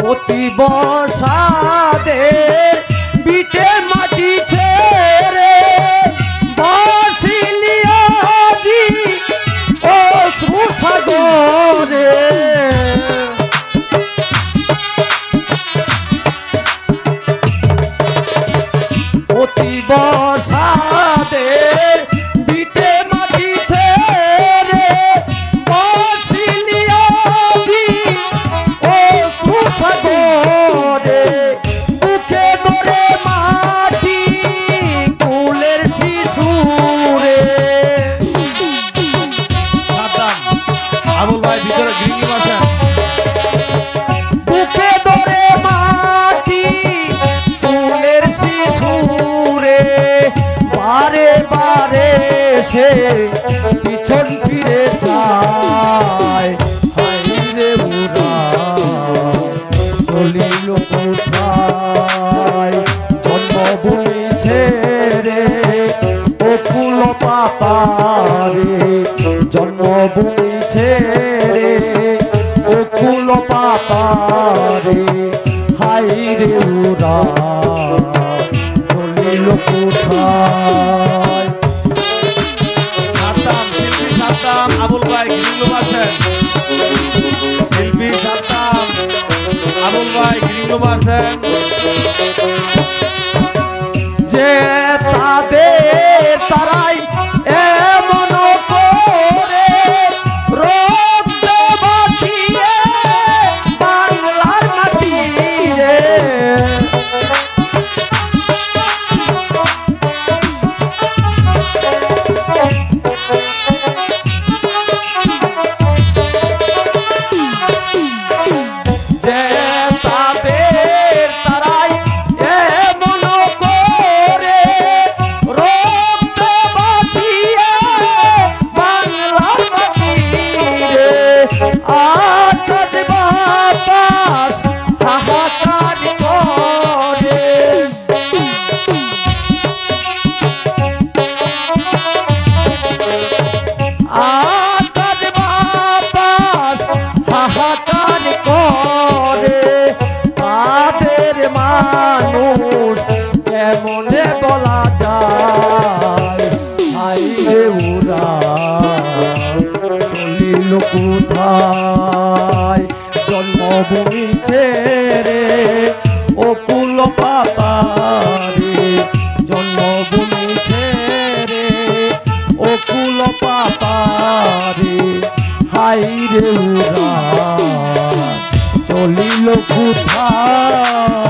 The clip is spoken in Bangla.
অতি বসাদে বিটে মাটি ছেড়ে বাসিলিয়াজি অশ্রু সাগরে অতি বসাদে বিটে মাটি ছেড়ে বাসিলিয়াজি অশ্রু সাগরে বুকে ধরে মাটি কুলের শিশুরে আবুল ভাই ভিতরে গ্রিঙ্গি ভাষা বুকে ধরে মাটি কুলের শিশুরে বারে বারে সে পিছন ফিরে যায় হাইরে উড়া চলিল কোথায় জন্মভূমি ছেড়ে অকুল পাতারে জন্মভূমি ছেড়ে অকুল পাতারে হাইরে উড়া চলিল কোথায়। সাদ্দাম শিল্পী সাদ্দাম আবুল ভাই গ্রিঙ্গি ভাষা শিল্পী সাদ্দাম আবুল ভাই গ্রিঙ্গি ভাষা যে তাদের তারাই এমন করে রক্ত বাঁচিয়ে বাংলার মাটি রে যে তাদের তারাই এমন করে রক্ত বাঁচিয়ে বাংলার মাটি রে আকাশ বাতাস হাহাকার করে আকাশ বাতাস হাহাকার করে তাদের মানুষ কেমনে বলা যায় হাইরে উড়া চলিল কোথায় জন্মভূমি ছেড়ে অকুল পাতারে জন্মভূমি ছেড়ে অকুল পাতারে হাইরে উড়া চলিল কোথায়।